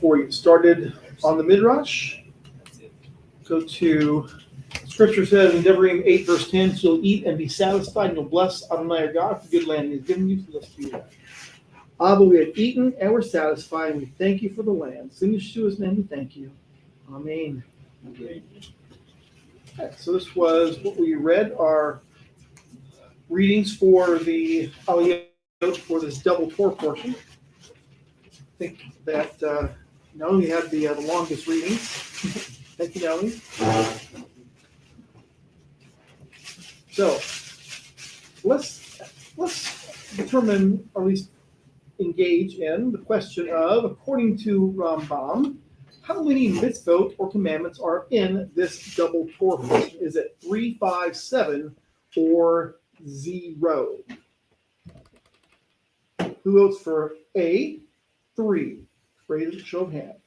before we get started on the Midrash, go to Scripture says in Devarim 8 verse 10, so you'll eat and be satisfied, and you'll bless Adonai your God for the good land He has given you, so let's do that. Abba, we have eaten and we're satisfied, and we thank you for the land. Sing Yeshua's name, we thank you. Amen. Okay, so this was what we read, our readings for the Aliyot for this double Torah portion. I think that Naomi had the longest readings. Thank you, Naomi. So let's determine, or at least engage in the question of, according to Rambam, how many mitzvot or commandments are in this double Torah portion? Is it 3, 5, 7, or 0? Who votes for A, 3? Raise a show of hands.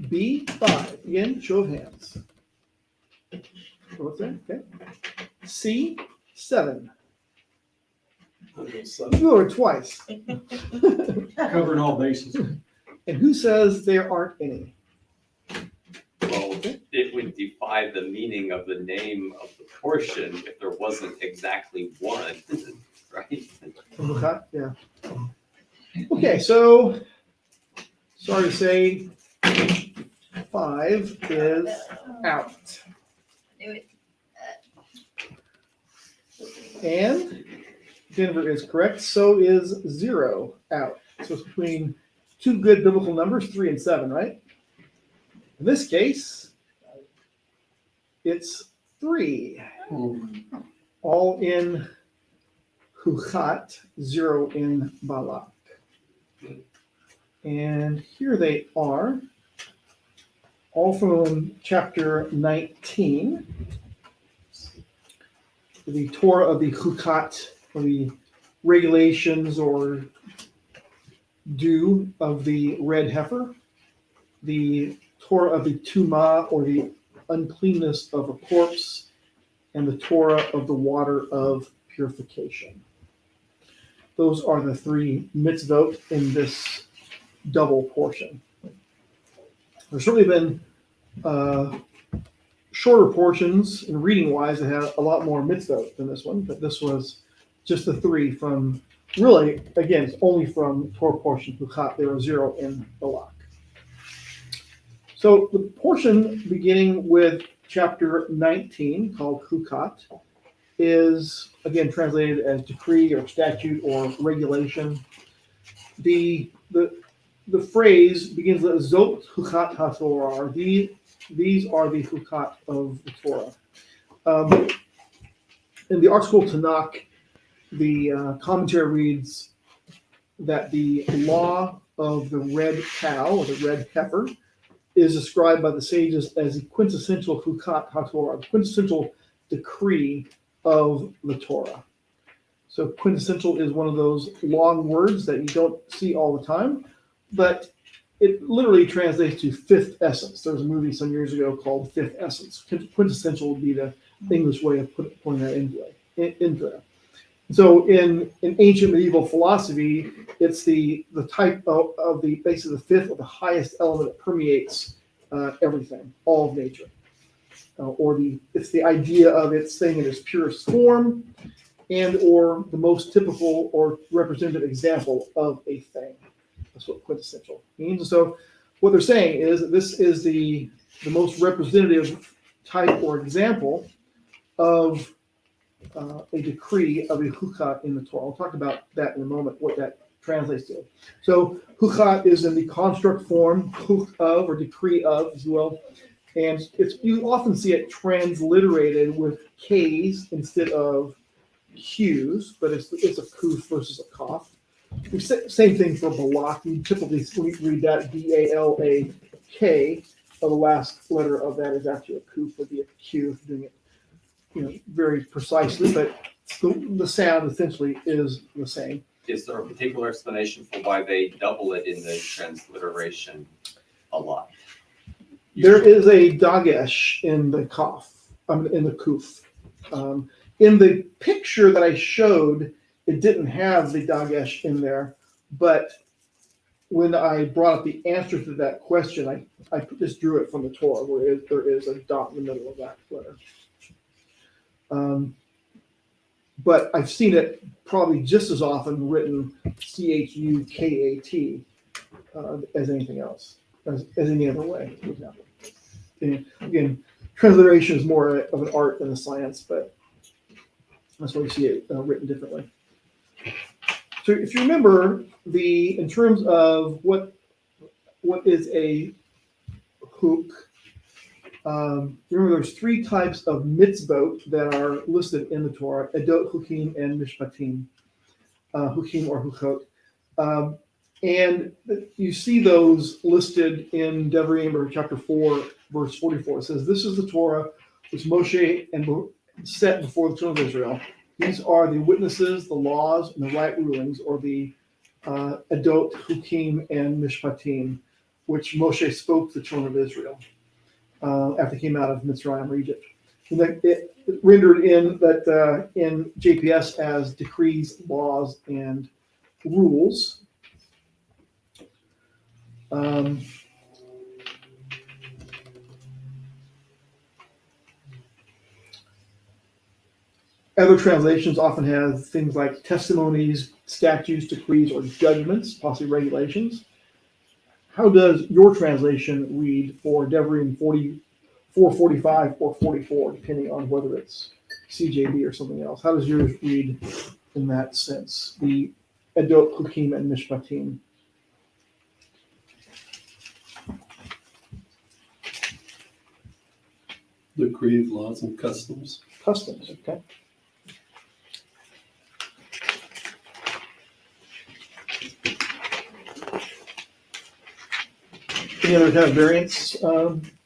B, 5. Again, show of hands. What's that? Okay. C, 7. You voted twice. Covering all bases. And who says there aren't any? Well, it would defy the meaning of the name of the portion if there wasn't exactly one, right? Yeah. Okay, so sorry to say, 5 is out. And Denver is correct. So is 0 out. So it's between two good biblical numbers, 3 and 7, right? In this case, it's 3. All in Chuqqat, 0 in Balak. And here they are, all from chapter 19, the Torah of the Chuqqat, or the regulations or due of the red heifer, the Torah of the Tumah, or the uncleanness of a corpse, and the Torah of the water of purification. Those are the 3 mitzvot in this double portion. There's certainly been shorter portions in reading-wise that had a lot more mitzvot than this one, but this was just the 3 from, really, again, it's only from Torah portion Chuqqat. There are 0 in Balak. So the portion beginning with chapter 19, called Chuqqat, is again translated as decree or statute or regulation. The phrase begins with Zot Chuqqat HaTorah. These are the Chuqqat of the Torah. In the article Tanakh, the commentary reads that the law of the red cow, or the red heifer, is described by the sages as the quintessential Chuqqat HaTorah, the quintessential decree of the Torah. So quintessential is one of those long words that you don't see all the time, but it literally translates to fifth essence. There was a movie some years ago called Fifth Essence. Quintessential would be the English way of putting that into it. So in ancient medieval philosophy, it's the type of the basically the fifth or the highest element that permeates everything, all of nature. It's the idea of its thing in its purest form, and or the most typical or representative example of a thing. That's what quintessential means. So what they're saying is that this is the most representative type or example of a decree of a Chuqqat in the Torah. I'll talk about that in a moment, what that translates to. So Chuqqat is in the construct form, chuk of, or decree of, as well. And you often see it transliterated with K's instead of Q's, but it's a kuf versus a kaf. Same thing for Balak. You typically read that B-A-L-A-K. The last letter of that is actually a kuf, would be a Q, if you're doing it very precisely, but the sound essentially is the same. Is there a particular explanation for why they double it in the transliteration a lot? There is a dagesh in the kaf, in the kuf. In the picture that I showed, it didn't have the dagesh in there, but when I brought up the answer to that question, I just drew it from the Torah, where there is a dot in the middle of that letter. But I've seen it probably just as often written CHUKAT as anything else, as any other way, for example. And again, transliteration is more of an art than a science, but that's why we see it written differently. So if you remember, in terms of what is a hook, remember there's three types of mitzvot that are listed in the Torah: edot, hukim, and mishpatim. Hukim or hukot. And you see those listed in Devarim chapter 4, verse 44. It says, "This is the Torah which Moshe set before the children of Israel. These are the witnesses, the laws, and the right rulings, or the edot, hukim, and mishpatim, which Moshe spoke to the children of Israel after they came out of Mitzrayim or Egypt." And it rendered in JPS as decrees, laws, and rules. Other translations often have things like testimonies, statutes, decrees, or judgments, possibly regulations. How does your translation read for Devarim 44, 45, or 44, depending on whether it's CJB or something else? How does yours read in that sense? The edot, hukim, and mishpatim. Decrees, laws, and customs. Customs, okay. Any other kind of variants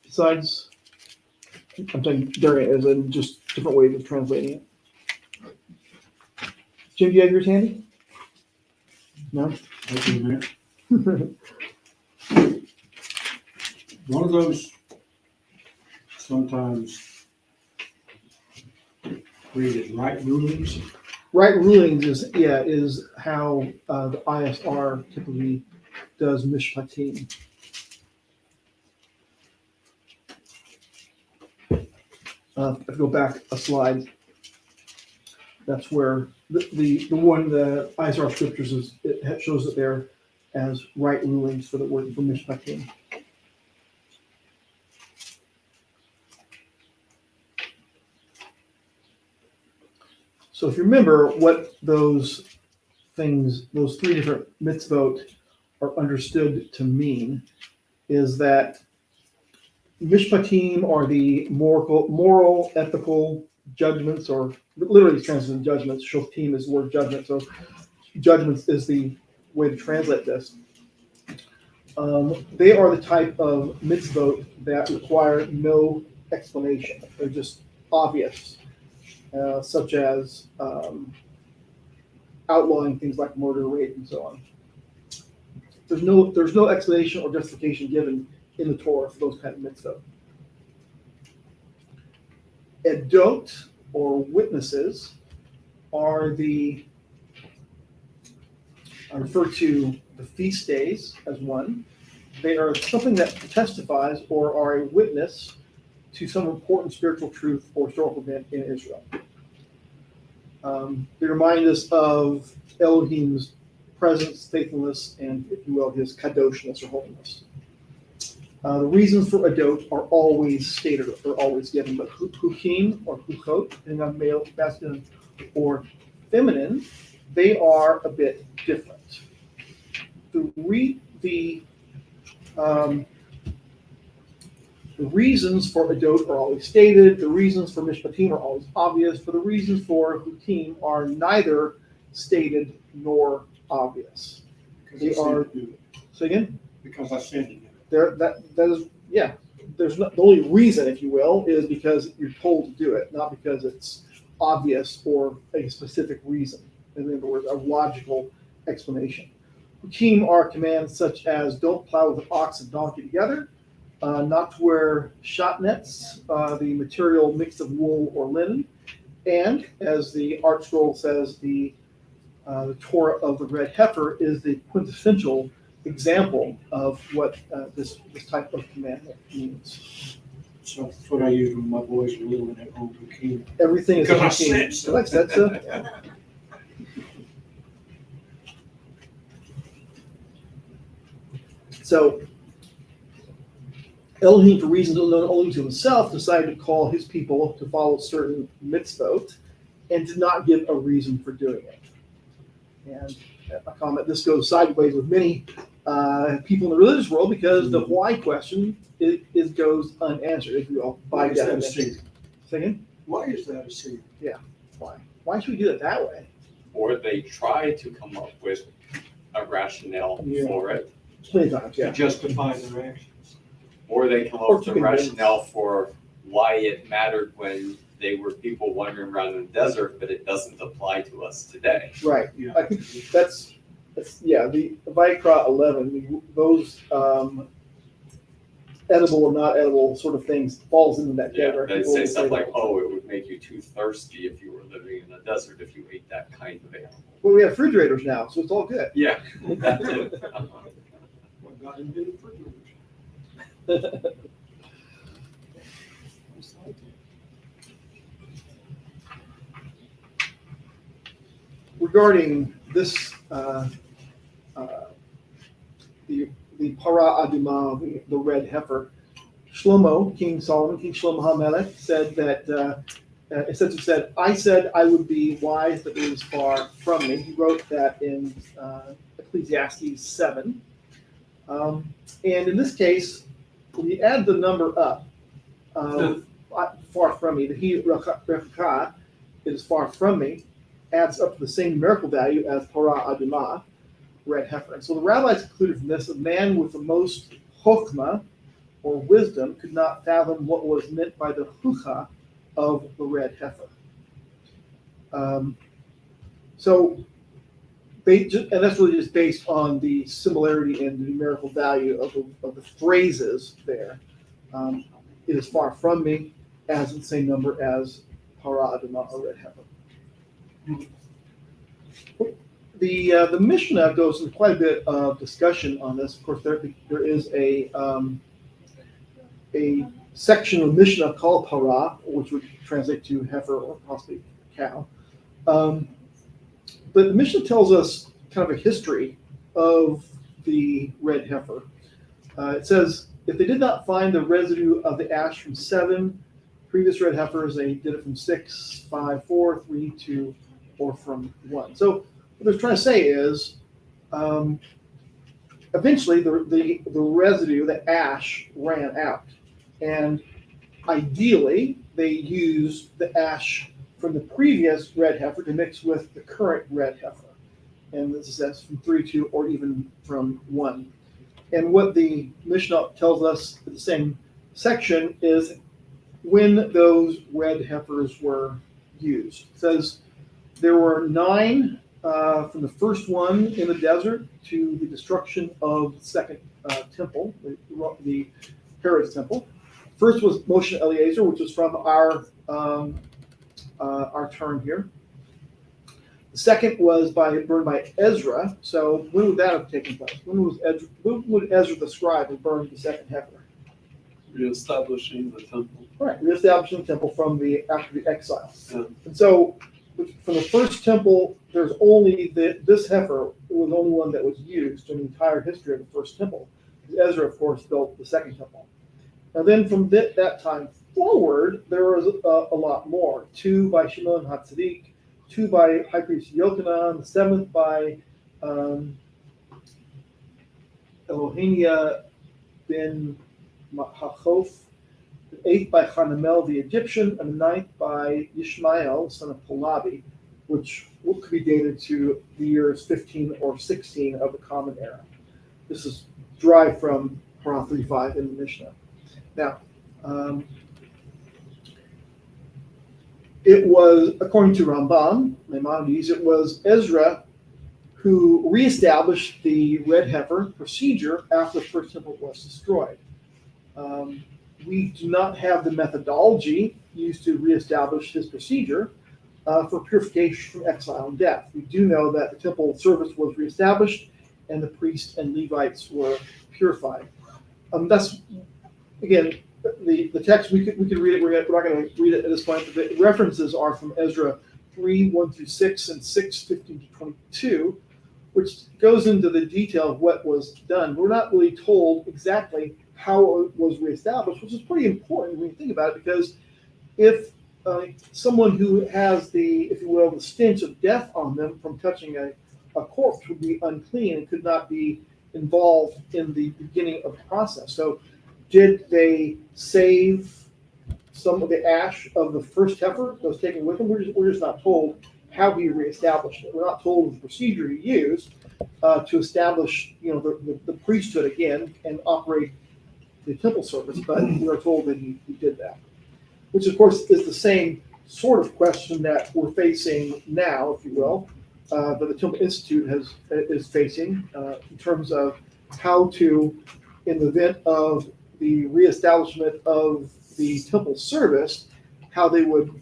besides? I'm saying variant as in just different ways of translating it. Jim, do you have yours handy? No? That's in there. One of those sometimes read it right rulings. Right rulings is how the ISR typically does mishpatim. If I go back a slide, that's where the one, the ISR scriptures it shows it there as right rulings for the word for mishpatim. So if you remember what those things, those three different mitzvot are understood to mean, is that mishpatim are the moral, ethical judgments, or literally translated judgments. Shoftim is the word judgment, so judgments is the way to translate this. They are the type of mitzvot that require no explanation. They're just obvious, such as outlawing things like murder, rape, and so on. There's no explanation or justification given in the Torah for those kind of mitzvot. Edot, or witnesses, are I refer to the feast days as one. They are something that testifies or are a witness to some important spiritual truth or historical event in Israel. They remind us of Elohim's presence, faithfulness, and, if you will, his kadoshness or holiness. The reasons for edot are always stated or always given, but hukim or hukot, depending on male, masculine, or feminine, they are a bit different. The reasons for edot are always stated. The reasons for mishpatim are always obvious. For the reasons for hukim are neither stated nor obvious. They are. Say again. Because I said it. That is, yeah. There's not, the only reason, if you will, is because you're told to do it, not because it's obvious or a specific reason. In other words, a logical explanation. Hukim are commands such as don't plow with an ox and donkey together, not to wear shot nets, the material mixed of wool or linen, and as the art scroll says, the Torah of the red heifer is the quintessential example of what this type of commandment means. So that's what I used when my boys were little and at home bikini. Everything is. Because I said so. Like that, so. So Elohim, for reasons unknown only to himself, decided to call his people to follow certain mitzvot and did not give a reason for doing it. And a comment, this goes sideways with many people in the religious world because the why question goes unanswered, if you will, by Why is that a definition. sin? Second, Why is that a sin? why? Why should we do it that way? Or they try to come up with a rationale Yeah. for it, Plenty of times, To yeah. justify their actions. or they come up Or with to a convince. rationale for why it mattered when they were people wandering around in the desert, but it doesn't apply to us today. Right. Yeah. I think that's yeah, the Vayikra 11, those edible or not edible sort of things falls into that Yeah, category. they People say will stuff like, that. oh, it would make you too thirsty if you were living in the desert if you ate that kind of animal. Well, we have refrigerators now, so it's all good. Yeah, that too. What God invented refrigerators. Regarding this, the para aduma, the red heifer, Shlomo, King Solomon, King Shlomo HaMelech said that, essentially said, I said I would be wise, but it was far from me. He wrote that in Ecclesiastes 7. And in this case, we add the number up, far from me, the he Rechaka is far from me, adds up to the same numerical value as para aduma, red heifer. And so the rabbis concluded from this, a man with the most chokhmah, or wisdom, could not fathom what was meant by the hucha of the red heifer. And that's really just based on the similarity in the numerical value of the phrases there. It is far from me, as in the same number as para aduma, or red heifer. The Mishnah goes into quite a bit of discussion on this. Of course, there is a section of Mishnah called para, which would translate to heifer or possibly cow. But the Mishnah tells us kind of a history of the red heifer. It says, if they did not find the residue of the ash from 7 previous red heifers, they did it from 6, 5, 4, 3, 2, or from 1. So what they're trying to say is, eventually the residue, the ash, ran out. And ideally, they used the ash from the previous red heifer to mix with the current red heifer. And this is from 3, 2, or even from 1. And what the Mishnah tells us in the same section is when those red heifers were used. It says there were 9 from the first one in the desert to the destruction of the second temple, the Herod's temple. First was Moshe Eliezer, which was from our term here. The second was burned by Ezra. So when would that have taken place? When would Ezra the scribe have burned the second heifer? Reestablishing the temple. Right, reestablishing the temple after the exile. Yeah. And so from the first temple, there's only this heifer was the only one that was used in the entire history of the first temple. Ezra, of course, built the second temple. And then from that time forward, there was a lot more. 2 by Shimon HaTzadik, 2 by High Priest Yochanan, the 7th by Elohenia ben Hachof, the 8th by Hanamel the Egyptian, and the 9th by Yishmael, son of Polabi, which could be dated to the years 15 or 16 of the Common Era. This is derived from Parah 35 in the Mishnah. Now, it was, according to Rambam, Maimonides, it was Ezra who reestablished the red heifer procedure after the first temple was destroyed. We do not have the methodology used to reestablish his procedure for purification from exile and death. We do know that the temple service was reestablished and the priests and Levites were purified. That's, again, the text, we could read it, we're not going to read it at this point, but the references are from Ezra 3, 1 through 6, and 6, 15 to 22, which goes into the detail of what was done. We're not really told exactly how it was reestablished, which is pretty important when you think about it, because if someone who has the, if you will, the stench of death on them from touching a corpse would be unclean and could not be involved in the beginning of the process. So did they save some of the ash of the first heifer that was taken with him? We're just not told how he reestablished it. We're not told the procedure he used to establish, the priesthood again and operate the temple service, but we are told that he did that. Which, of course, is the same sort of question that we're facing now, if you will, that the Temple Institute is facing in terms of how to, in the event of the reestablishment of the temple service, how they would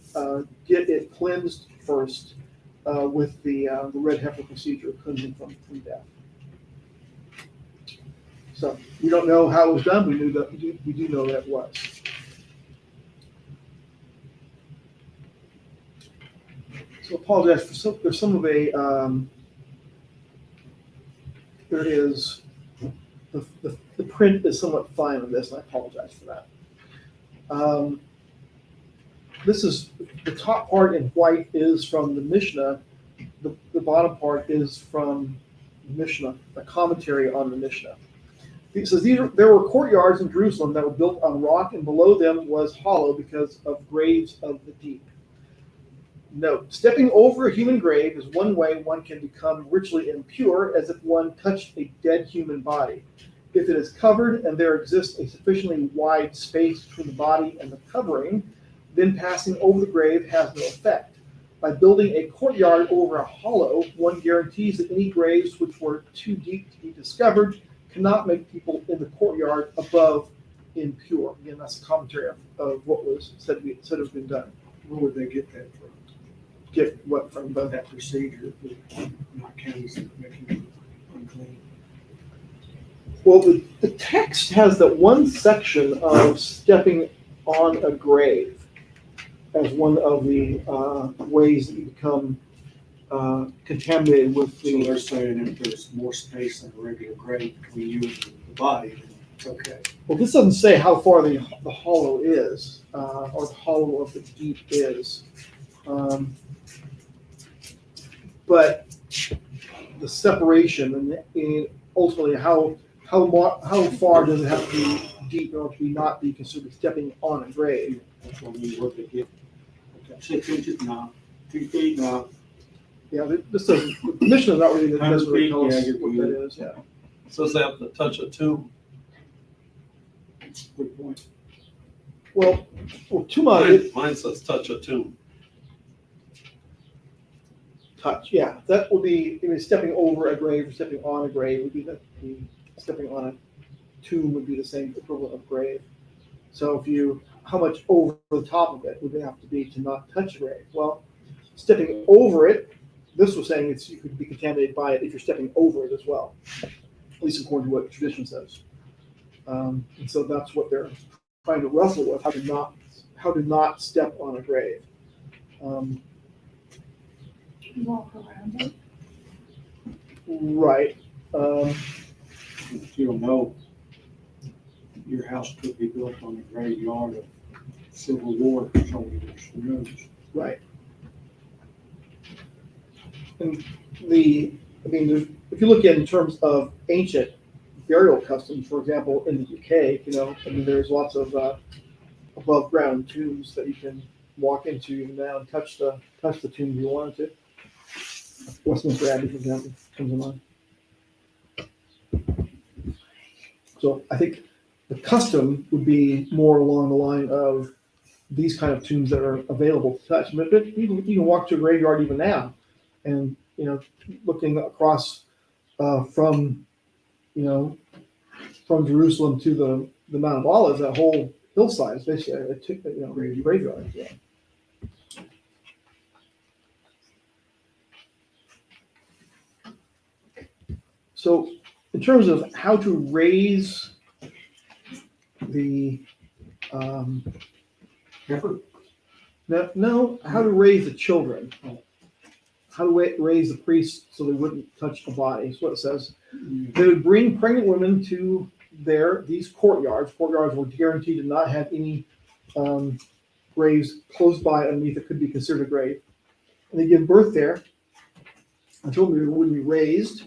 get it cleansed first with the red heifer procedure, cleansing from death. So we don't know how it was done. We do know that it was. So apologize for there's some of a there is the print is somewhat fine on this, and I apologize for that. This is the top part in white is from the Mishnah. The bottom part is from the Mishnah, a commentary on the Mishnah. It says there were courtyards in Jerusalem that were built on rock, and below them was hollow because of graves of the deep. Note, stepping over a human grave is one way one can become ritually impure, as if one touched a dead human body. If it is covered and there exists a sufficiently wide space between the body and the covering, then passing over the grave has no effect. By building a courtyard over a hollow, one guarantees that any graves which were too deep to be discovered cannot make people in the courtyard above impure. Again, that's a commentary of what was said has been done. Where would they get that from? Get what from both? That procedure, not counting making unclean. Well, the text has that one section of stepping on a grave as one of the ways that you become contaminated with So the. they're saying if there's more space than a regular grave between you and the body, then it's okay. Well, this doesn't say how far the hollow is, or the hollow of the deep is. But the separation and ultimately how far does it have to be deep in order to not be considered stepping on a grave? That's what we work to get. 6 inches now, 2 feet now. Yeah, this doesn't. The Mishnah not really doesn't really tell 100 us feet, yeah, what that is. Yeah. Says they have to touch a tomb. Good point. Well, Tuma Mine says touch a tomb. touch. Yeah, that would be. I mean, stepping over a grave or stepping on a grave would be the stepping on a tomb would be the same equivalent of grave. So how much over the top of it would it have to be to not touch a grave? Well, stepping over it, this was saying you could be contaminated by it if you're stepping over it as well, at least according to what tradition says. And so that's what they're trying to wrestle with: how to not step on a grave. Walk around it. Right. If you don't know, your house could be built on a graveyard of Civil War soldiers. Who knows? Right. And if you look at in terms of ancient burial customs, for example, in the UK, there's lots of above ground tombs that you can walk into even now and touch the tomb if you wanted to. Westminster Abbey, for example, comes to mind. So I think the custom would be more along the line of these kind of tombs that are available to touch. But you can walk to a graveyard even now, and looking across from Jerusalem to the Mount of Olives, that whole hillside is basically a graveyard. Yeah. So in terms of how to raise the, Heifer? no, how to raise the children. How to raise the priests so they wouldn't touch the body, is what it says. They would bring pregnant women to these courtyards. Courtyards were guaranteed to not have any graves close by underneath that could be considered a grave. And they give birth there. The children would be raised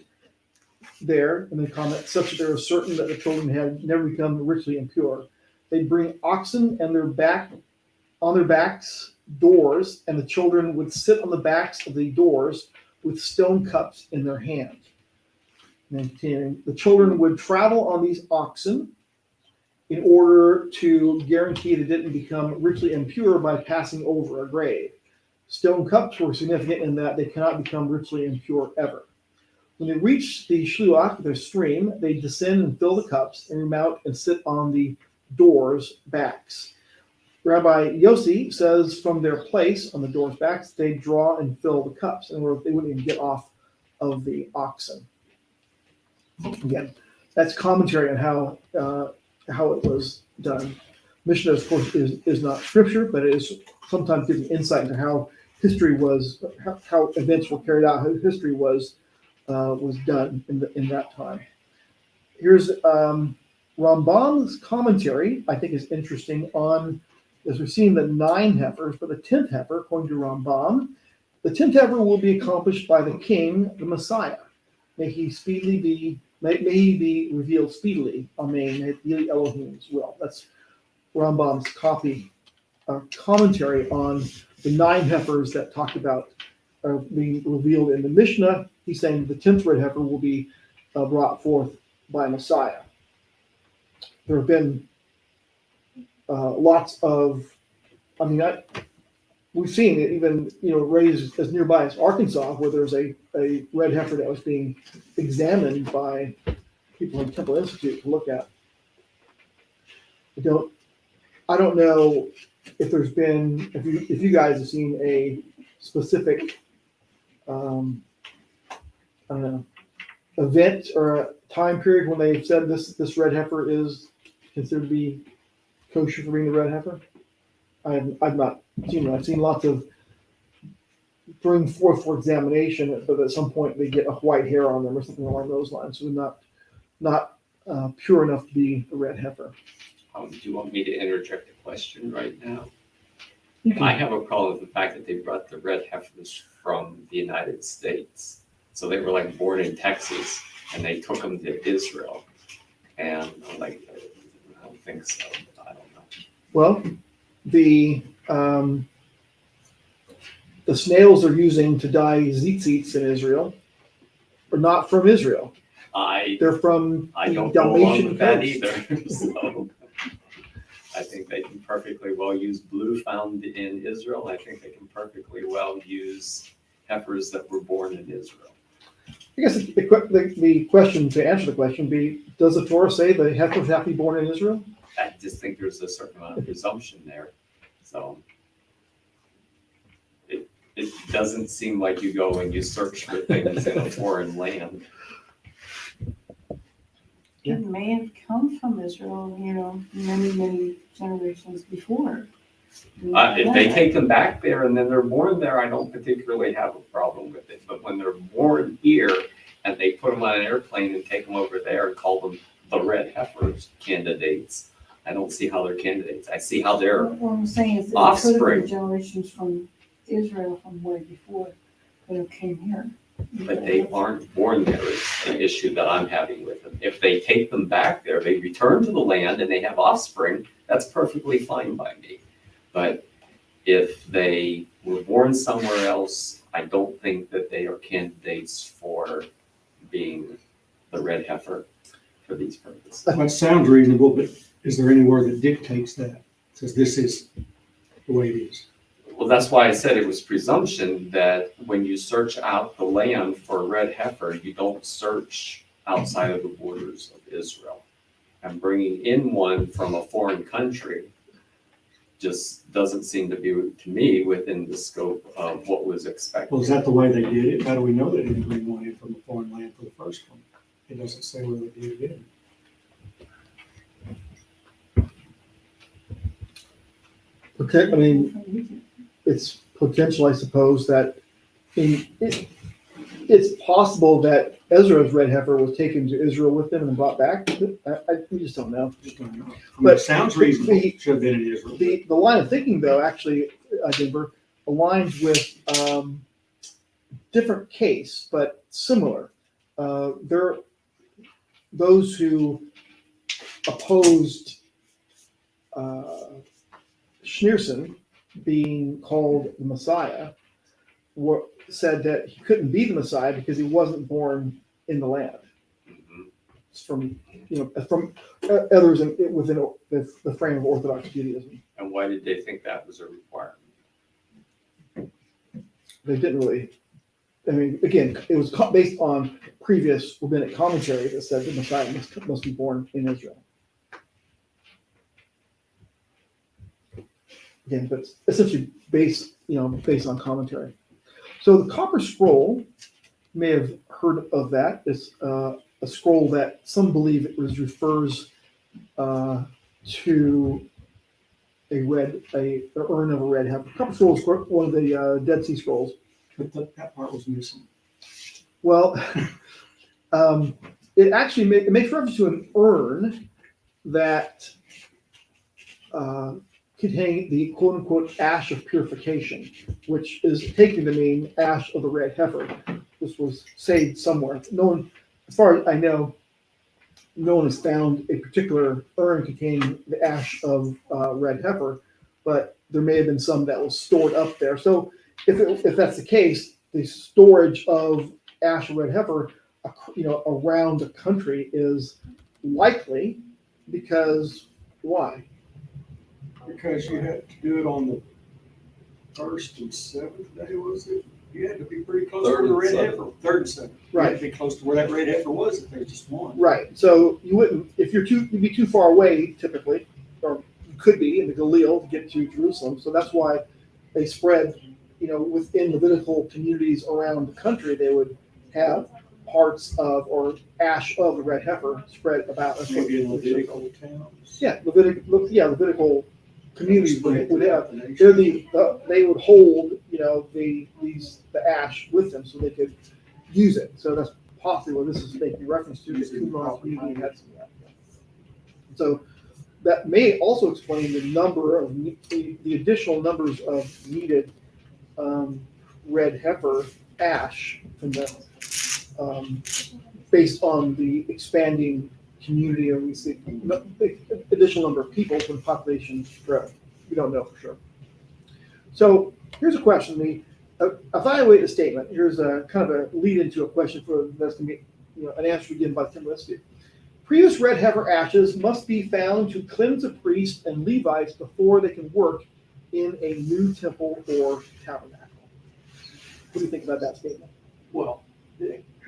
there, and they comment such that they were certain that the children had never become ritually impure. They'd bring oxen and on their backs doors, and the children would sit on the backs of the doors with stone cups in their hands. And continuing, the children would travel on these oxen in order to guarantee they didn't become ritually impure by passing over a grave. Stone cups were significant in that they cannot become ritually impure ever. When they reach the shluach, the stream, they descend and fill the cups and remount and sit on the doors' backs. Rabbi Yossi says from their place on the doors' backs, they draw and fill the cups, and they wouldn't even get off of the oxen. Again, that's commentary on how it was done. Mishnah, of course, is not scripture, but it is sometimes giving insight into how history was, how events were carried out, how history was done in that time. Here's Rambam's commentary. I think is interesting on, as we've seen, the 9 heifers, but the 10th heifer, according to Rambam, the 10th heifer will be accomplished by the king, the Messiah. May he be revealed speedily. Amen. Elohim's will. That's Rambam's commentary on the 9 heifers that talked about being revealed in the Mishnah. He's saying the 10th red heifer will be brought forth by Messiah. There have been lots of, we've seen it even, raised as nearby as Arkansas, where there's a red heifer that was being examined by people in Temple Institute to look at. I don't know if there's been, if you guys have seen a specific, event or a time period when they've said this red heifer is considered to be kosher for being the red heifer. I've not seen it. I've seen lots of bring forth for examination, but at some point they get a white hair on them or something along those lines. So they're not pure enough to be a red heifer. Do you want me to interject a question right now? You can- I have a problem with the fact that they brought the red heifers from the United States. So they were like born in Texas and they took them to Israel. And I'm like, I don't think so. I don't know. Well, the snails they're using to dye tzitzits in Israel are not from Israel. They're from I the don't go along Dalmatian with that coast. either. So I think they can perfectly well use blue found in Israel. I think they can perfectly well use heifers that were born in Israel. I guess the question, to answer the question, be, does the Torah say the heifers have to be born in Israel? I just think there's a certain amount of presumption there. So it doesn't seem like you go and you search for things in a foreign land. It may have come from Israel, many, many generations before. If they take them back there and then they're born there, I don't particularly have a problem with it. But when they're born here and they put them on an airplane and take them over there and call them the red heifers candidates, I don't see how they're candidates. I see how they're What I'm saying is that it could have offspring. been generations from Israel from way before they came here. But they aren't born there is an issue that I'm having with them. If they take them back there, they return to the land and they have offspring, that's perfectly fine by me. But if they were born somewhere else, I don't think that they are candidates for being the red heifer for these purposes. That sounds reasonable, but is there anywhere that dictates that? Says this is the way it is. Well, that's why I said it was presumption that when you search out the land for a red heifer, you don't search outside of the borders of Israel. And bringing in one from a foreign country just doesn't seem to be, to me, within the scope of what was expected. Well, is that the way they did it? How do we know they didn't bring one in from a foreign land for the first one? It doesn't say whether they did it. I mean, it's potential, I suppose, that it's possible that Ezra's red heifer was taken to Israel with them and brought back. We just don't know. Just don't know. I mean, But it sounds reasonable. the- Should have been in Israel. The line of thinking, though, actually, Denver, aligns with different case, but similar. There, those who opposed Schneerson being called the Messiah said that he couldn't be the Messiah because he wasn't born in the land. Mhm. It's from others within the frame of Orthodox Judaism. And why did they think that was a requirement? They didn't really. I mean, again, it was based on previous rabbinic commentary that said the Messiah must be born in Israel. Again, but it's essentially based on commentary. So the Copper Scroll, you may have heard of that. It's a scroll that some believe it refers to an urn of a red heifer. Copper Scroll is one of the Dead Sea Scrolls. But that part was missing. Well, it actually it makes reference to an urn that contained the quote unquote ash of purification, which is taken to mean ash of the red heifer. This was saved somewhere. No one, as far as I know, no one has found a particular urn containing the ash of red heifer, but there may have been some that was stored up there. So if that's the case, the storage of ash of red heifer, around the country is likely because why? Because you had to do it on the first and seventh day, was it? You had to be pretty close to Third where the and red seventh. heifer, third and seventh. You Right. had to be close to where that red heifer was if there's just one. Right. So you wouldn't, if you'd be too far away typically, or you could be in the Galil to get to Jerusalem. So that's why they spread, within Levitical communities around the country, they would have parts of or ash of the red heifer spread about. That's what- Maybe in Levitical towns. Yeah, Levitical communities Spread would have. throughout the They're nation. they would hold, the ash with them so they could use it. So that's possibly what this is making reference to. The Qumran community had some of that. So that may also explain the number of the additional numbers of needed red heifer ash from based on the expanding community, or we see additional number of people when population grows. We don't know for sure. So here's a question. Evaluate the statement. Here's a kind of a lead into a question for that's going to be an answer given by Tim Liskey. Previous red heifer ashes must be found to cleanse a priest and Levites before they can work in a new temple or tabernacle. What do you think about that statement? Well,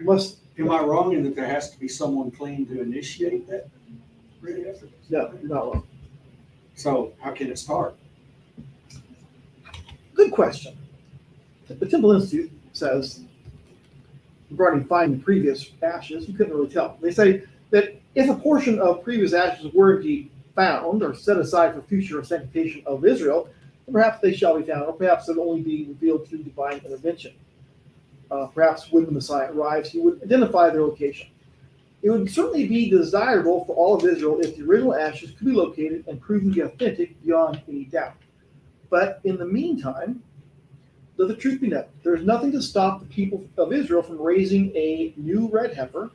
Must am I wrong in that there has to be someone clean to initiate that red heifer? no, you're not wrong. So how can it start? Good question. The Temple Institute says regarding finding previous ashes, you couldn't really tell. They say that if a portion of previous ashes were indeed found or set aside for future sanctification of Israel, then perhaps they shall be found, or perhaps they'll only be revealed through divine intervention. Perhaps when the Messiah arrives, he would identify their location. It would certainly be desirable for all of Israel if the original ashes could be located and proven to be authentic beyond any doubt. But in the meantime, let the truth be known, there is nothing to stop the people of Israel from raising a new red heifer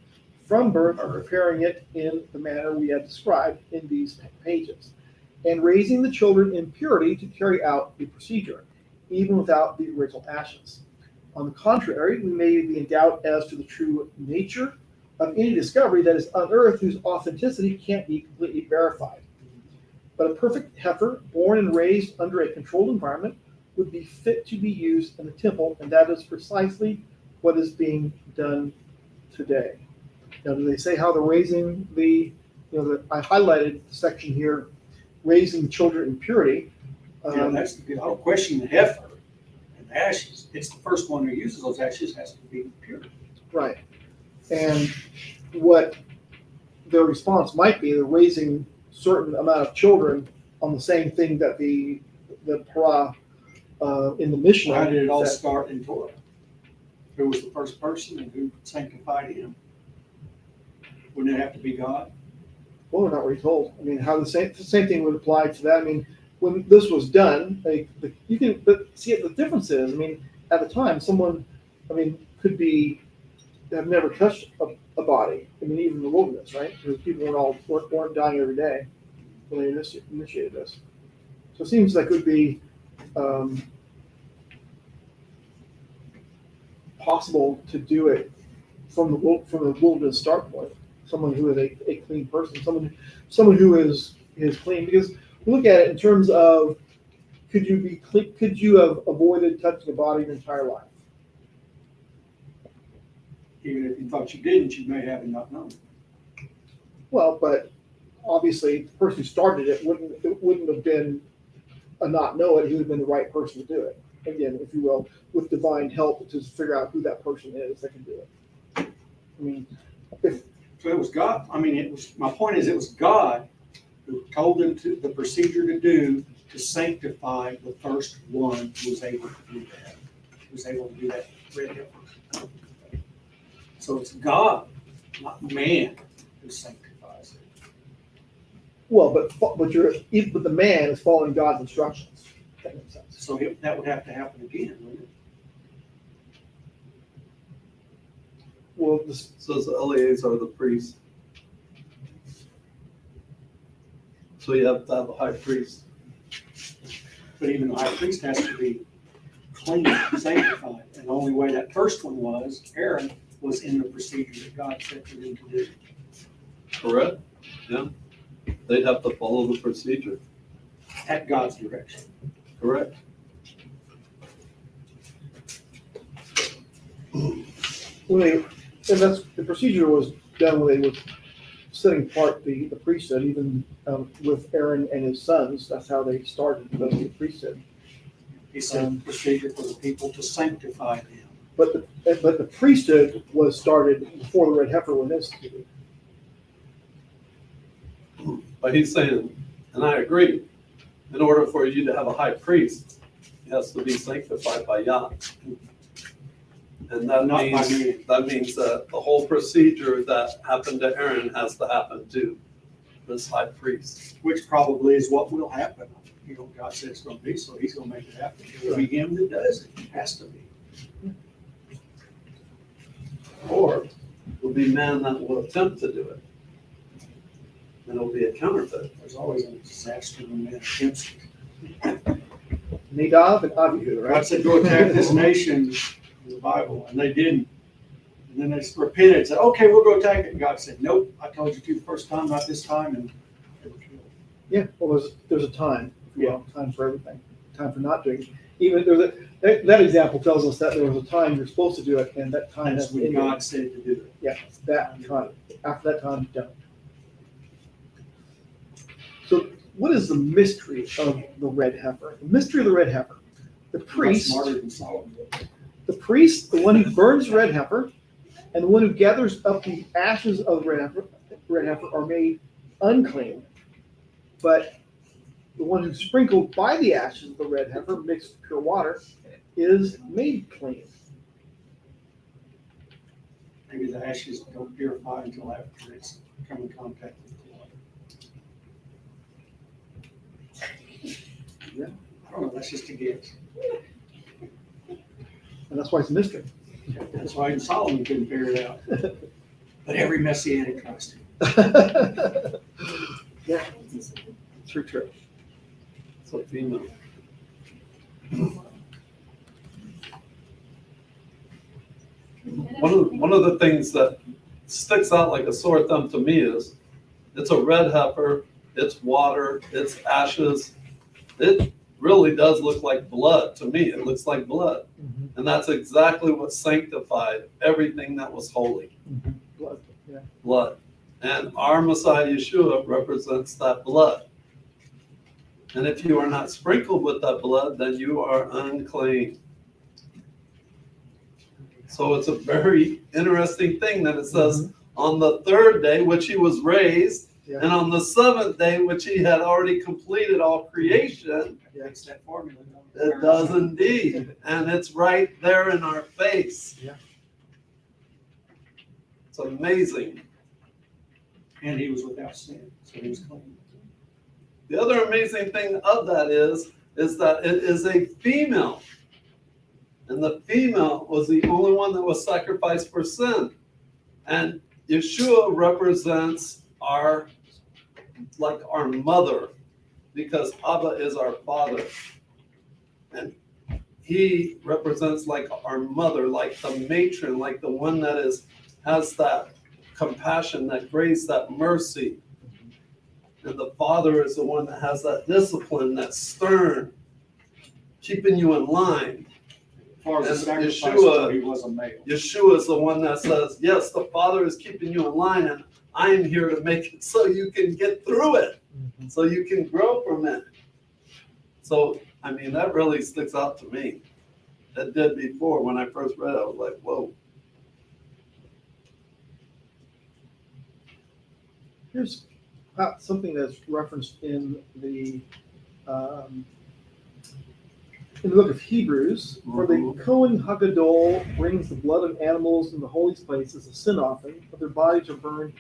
from birth and preparing it in the manner we have described in these pages, and raising the children in purity to carry out the procedure, even without the original ashes. On the contrary, we may be in doubt as to the true nature of any discovery that is unearthed whose authenticity can't be completely verified. But a perfect heifer, born and raised under a controlled environment, would be fit to be used in the temple, and that is precisely what is being done today. Now, do they say how they're raising I highlighted the section here, raising children in purity. Yeah, that's the good. I don't question the heifer and the ashes. It's the first one who uses those ashes has to be pure. Right. And what their response might be, they're raising certain amount of children on the same thing that the Torah in the Mishnah. How did it all said. start in Torah? Who was the first person and who sanctified him? Wouldn't it have to be God? Well, we're not really told. I mean, how the same thing would apply to that. I mean, when this was done, you can, but see, the difference is, I mean, at the time, someone, I mean, could have never touched a body. I mean, even in the wilderness, right? Because people weren't dying every day when they initiated this. So it seems like it would be possible to do it from the wilderness start point. Someone who is a clean person, someone who is clean. Because look at it in terms of could you have avoided touching a body your entire life? Even if you thought you didn't, you may have and not known. Well, but obviously the person who started it wouldn't have been a not know it. He would have been the right person to do it. Again, if you will, with divine help to figure out who that person is that can do it. I mean, So it was God. I mean, my point is, it was God who told them the procedure to do to sanctify the first one who was able to do that. Who was able to do that red heifer. So it's God, not man, who sanctifies it. well, but the man is following God's instructions. If that makes sense. So that would have to happen again, wouldn't it? Well, Says Eleazar the priest. So you have to have a high priest. But even the high priest has to be clean, sanctified. And the only way that first one was, Aaron, was in the procedure that God said for them to do. Correct? Yeah. They'd have to follow the procedure. At God's direction. Correct? And that's the procedure was done when they were setting apart the priesthood, even with Aaron and his sons. That's how they started the priesthood. He said procedure for the people to sanctify them. But the priesthood was started before the red heifer was instituted. But he's saying, and I agree, in order for you to have a high priest, he has to be sanctified by Yah. And that Not by man. means that the whole procedure that happened to Aaron has to happen to this high priest. Which probably is what will happen. You know, God said it's going to be, so he's going to make it happen. It'll be him that does it. It has to be. Or will be man that will attempt to do it. And it'll be a counterfeit. There's always a disaster when man attempts it. Nadab and Abihu, God right? said, go attack this nation in the Bible, and they didn't. And then they repented and said, okay, we'll go attack it. And God said, nope, I told you to the first time, not this time, and they were killed. Yeah. Well, there's a time. Yeah, time for everything. Time for not doing it. Even that example tells us that there was a time you're supposed to do it, and that time That's has when ended. God said to do it. Yeah, that time. After that time, don't. So, what is the mystery of the red heifer? The mystery of the red heifer. The Not priest, smarter than Solomon. the one who burns red heifer, and the one who gathers up the ashes of the red heifer are made unclean. But the one who's sprinkled by the ashes of the red heifer, mixed with pure water, is made clean. Maybe the ashes don't purify until after it's come in contact with the water. Yeah. I don't know, that's just a guess. And that's why it's a mystery. That's why even Solomon couldn't figure it out. But every Messianic tries to. Yeah, true. So female. One of the things that sticks out like a sore thumb to me is it's a red heifer, it's water, it's ashes. It really does look like blood to me. It looks like blood. Mhm. And that's exactly what sanctified everything that was holy, Blood, yeah. blood. And our Messiah Yeshua represents that blood. And if you are not sprinkled with that blood, then you are unclean. So it's a very interesting thing that it says on the third day, which he was raised, Yeah. and on the seventh day, which he had already completed all creation. It's that formula. It does indeed. And it's right there in our face. Yeah. It's amazing. And he was without sin, so he was clean. The other amazing thing of that is that it is a female. And the female was the only one that was sacrificed for sin. And Yeshua represents our mother, because Abba is our father. And he represents like our mother, like the matron, like the one that has that compassion, that grace, that mercy. And the father is the one that has that discipline, that stern, keeping you in line. As far as the And sacrifice, Yeshua- he was a male. Yeshua is the one that says, yes, the Father is keeping you in line, and I'm here to make it so you can get through it, so you can grow from it. So, I mean, that really sticks out to me. That did before. When I first read it, I was like, whoa. Here's something that's referenced in the book of Hebrews. For the Kohen Hagadol brings the blood of animals in the holy place as a sin offering, but their bodies are burned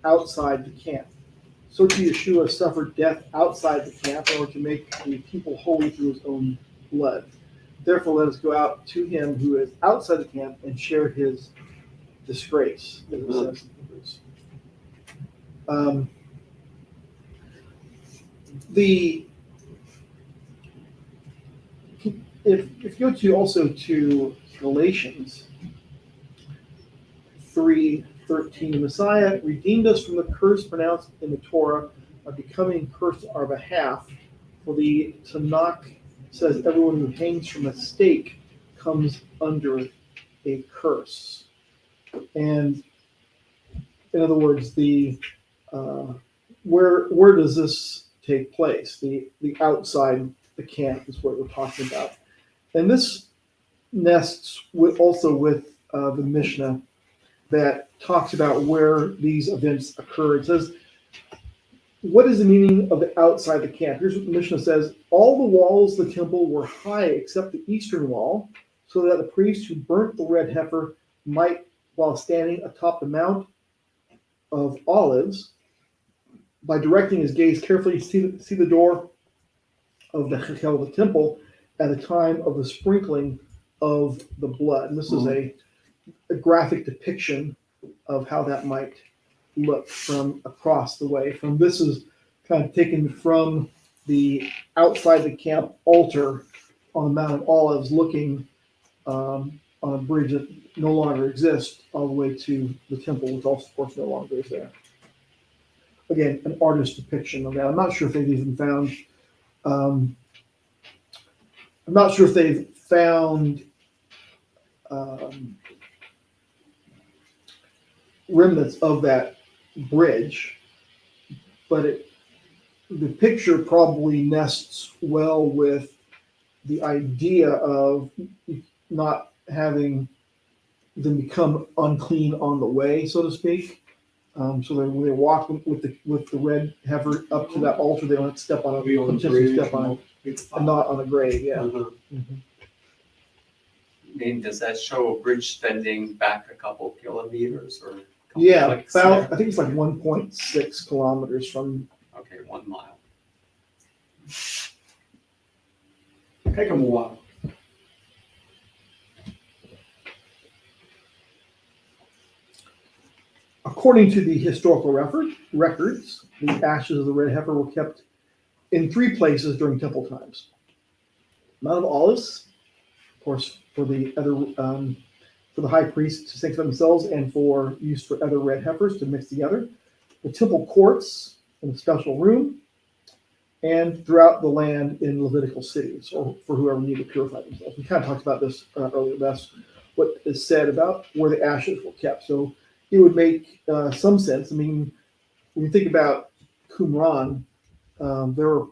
outside the camp. So too Yeshua suffered death outside the camp in order to make the people holy through his own blood. Therefore, let us go out to him who is outside the camp and share his disgrace, as it says in Hebrews. If you go to also to Galatians 3:13, the Messiah redeemed us from the curse pronounced in the Torah by becoming cursed on our behalf. For the Tanakh says everyone who hangs from a stake comes under a curse. And in other words, where does this take place? The outside the camp is what we're talking about. And this nests also with the Mishnah that talks about where these events occur. It says, what is the meaning of the outside the camp? Here's what the Mishnah says. All the walls of the temple were high except the eastern wall, so that the priest who burnt the red heifer might, while standing atop the Mount of Olives, by directing his gaze carefully, see the door of the Hekel of the temple at the time of the sprinkling of the blood. And this is a graphic depiction of how that might look from across the way. This is kind of taken from the outside the camp altar on the Mount of Olives, looking on a bridge that no longer exists, all the way to the temple, which also, of course, no longer is there. Again, an artist's depiction of that. I'm not sure if they've even found. I'm not sure if they've found remnants of that bridge, but the picture probably nests well with the idea of not having them become unclean on the way, so to speak. So that when they walk with the red heifer up to that altar, they don't have to step on it, Be on the potentially bridge, step on it, it's and not on a grave. Yeah. Uh-huh. I mean, does that show a bridge spending back a couple kilometers or? a couple Yeah, clicks about, there? I think it's like 1.6 kilometers from. Okay, 1 mile. Take them a while. According to the historical records, the ashes of the red heifer were kept in 3 places during temple times. Mount of Olives, of course, for the high priests to sanctify themselves and for use for other red heifers to mix together. The temple courts in a special room, and throughout the land in Levitical cities, or for whoever needed to purify themselves. We kind of talked about this earlier. That's what is said about where the ashes were kept. So it would make some sense. I mean, when you think about Qumran, there were,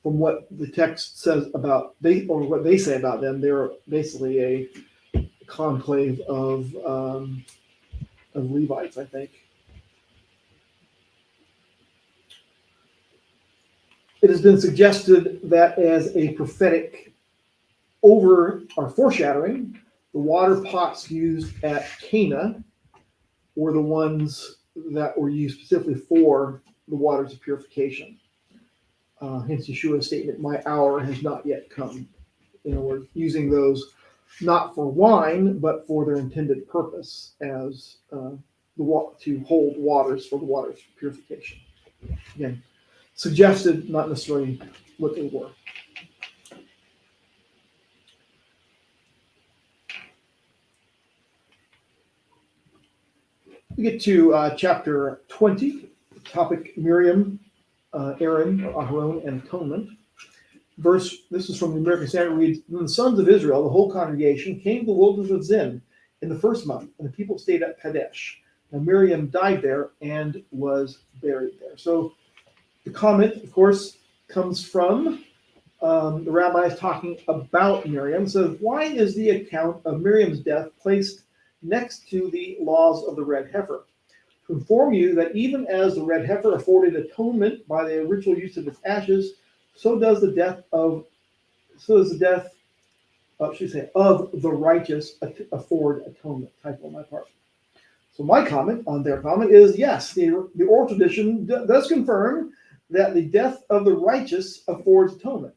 from what the text says about what they say about them, they're basically a conclave of of Levites, I think. It has been suggested that as a prophetic over or foreshadowing, the water pots used at Cana were the ones that were used specifically for the waters of purification. Hence Yeshua's statement, "My hour has not yet come." In other words, using those not for wine, but for their intended purpose as to hold waters for the waters of purification. Again, suggested, not necessarily what they were. We get to chapter 20, topic Miriam, Aaron, Aharon, and atonement. This is from the American Standard, reads, "Then the sons of Israel, the whole congregation, came to the wilderness of Zin in the first month, and the people stayed at Kadesh. And Miriam died there and was buried there." So the comment, of course, comes from the rabbis talking about Miriam. So why is the account of Miriam's death placed next to the laws of the red heifer? To inform you that even as the red heifer afforded atonement by the ritual use of its ashes, so does the death of the righteous afford atonement. Typo on my part. So my comment on their comment is, yes, the oral tradition does confirm that the death of the righteous affords atonement.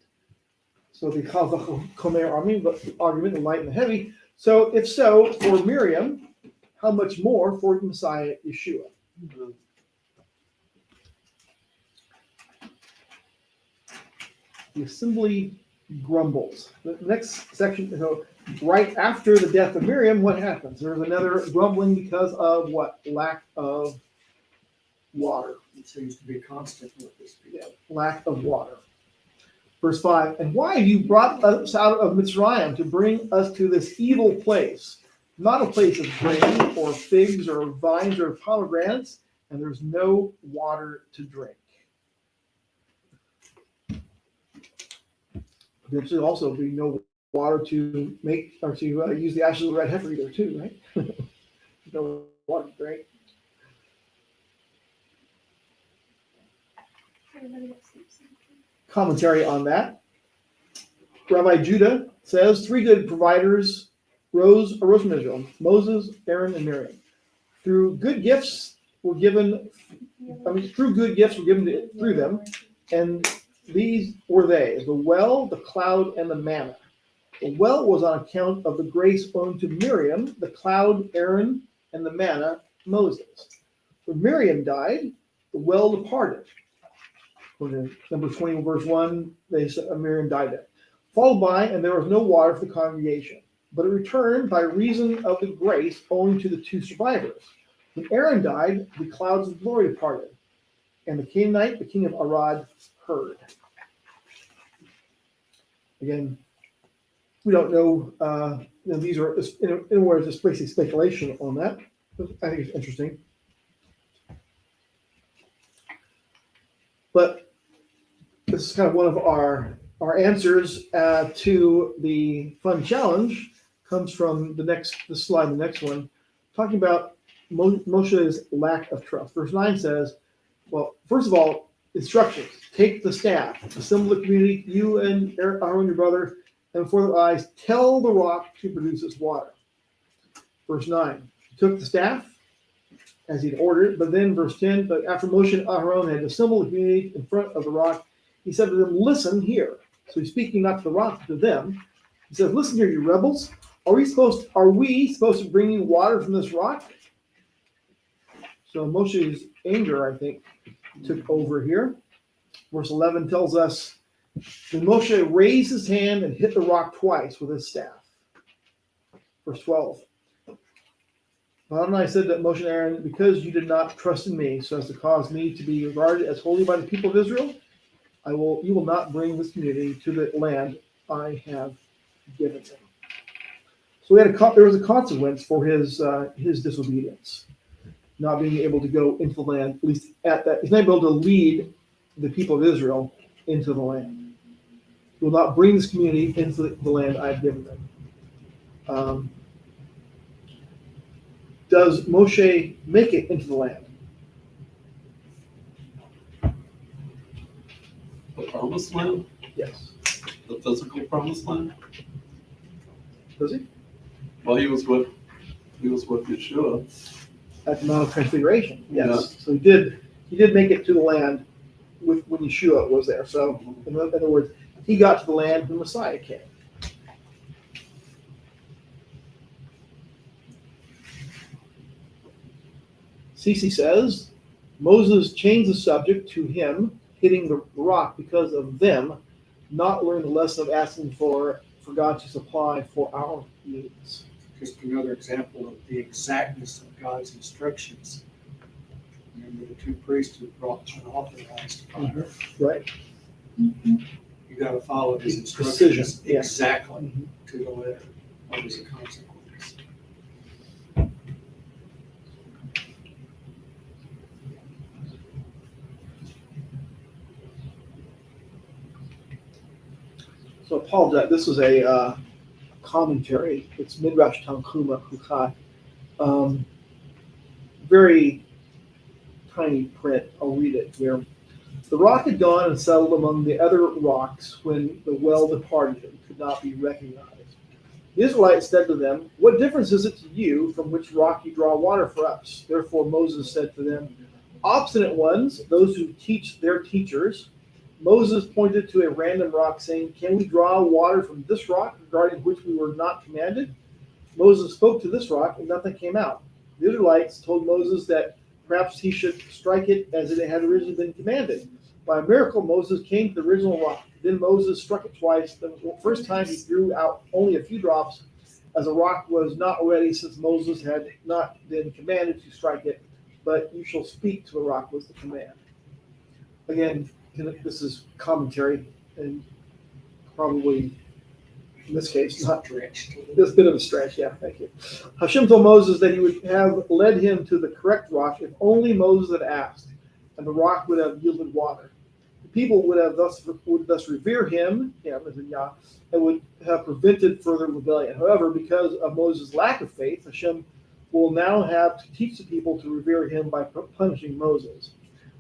So the Chomer argument, the light and the heavy. So if so, for Miriam, how much more for the Messiah Yeshua? The assembly grumbles. The next section, so right after the death of Miriam, what happens? There's another grumbling because of what? Lack of water. It seems to be a constant with this. Yeah, lack of water. Verse 5, "And why have you brought us out of Mitzrayim to bring us to this evil place? Not a place of grain or figs or vines or pomegranates, and there's no water to drink." There should also be no water to make or to use the ashes of the red heifer either, too, right? No water to drink. Commentary on that. Rabbi Judah says 3 good providers arose from Israel: Moses, Aaron, and Miriam. Through good gifts were given through them, and these were they: the well, the cloud, and the manna. The well was on account of the grace owed to Miriam, the cloud, Aaron, and the manna, Moses. When Miriam died, the well departed. Number 20, verse 1, they said Miriam died there. Followed by, and there was no water for the congregation, but it returned by reason of the grace owing to the 2 survivors. When Aaron died, the clouds of glory departed, and the Canaanite, the king of Arad, heard. Again, we don't know. These are, in a way, just basically speculation on that. I think it's interesting. But this is kind of one of our answers to the fun challenge. Comes from the next one, talking about Moshe's lack of trust. Verse 9 says, well, first of all, instructions: take the staff, assemble the community, you and Aaron, your brother, and before their eyes, tell the rock to produce its water. Verse 9, he took the staff as he'd ordered, but then verse 10, but after Moshe and Aharon had assembled the community in front of the rock, he said to them, listen here. So he's speaking not to the rock, but to them. He says, listen here, you rebels. Are we supposed to bring you water from this rock? So Moshe's anger, I think, took over here. Verse 11 tells us, then Moshe raised his hand and hit the rock twice with his staff. Verse 12. Adonai said to Moshe and Aaron, because you did not trust in me so as to cause me to be regarded as holy by the people of Israel, you will not bring this community to the land I have given them. So there was a consequence for his disobedience, not being able to go into the land, at least at that. He's not able to lead the people of Israel into the land. He will not bring this community into the land I've given them. does Moshe make it into the land? The promised land, Yes. the physical promised land. Does he? Well, he was with Yeshua. At the Mount of Transfiguration, yes. Yeah. So he did make it to the land with when Yeshua was there. So in other words, he got to the land when the Messiah came. Cece says, Moses changed the subject to him hitting the rock because of them not learning the lesson of asking for God to supply for our needs. Just another example of the exactness of God's instructions. Remember the two priests who brought unauthorized fire. Right? Mhm. You gotta follow his Precision, instructions yeah. exactly to the letter. What is the consequence? So I apologize. This is a commentary. It's Midrash Tanchuma Chuqqat. Very tiny print. I'll read it here. The rock had gone and settled among the other rocks when the well departed and could not be recognized. The Israelites said to them, "What difference is it to you from which rock you draw water for us?" Therefore Moses said to them, "Obstinate ones, those who teach their teachers." Moses pointed to a random rock, saying, "Can we draw water from this rock, regarding which we were not commanded?" Moses spoke to this rock, and nothing came out. The Israelites told Moses that perhaps he should strike it as it had originally been commanded. By a miracle, Moses came to the original rock. Then Moses struck it twice. The first time he drew out only a few drops, as the rock was not ready, since Moses had not been commanded to strike it. But you shall speak to the rock was the command. Again, this is commentary, and probably in this case not Stretched. this bit of a stretch. Yeah, thank you. Hashem told Moses that he would have led him to the correct rock if only Moses had asked, and the rock would have yielded water. The people would thus revere him, as in Yah, and would have prevented further rebellion. However, because of Moses' lack of faith, Hashem will now have to teach the people to revere him by punishing Moses.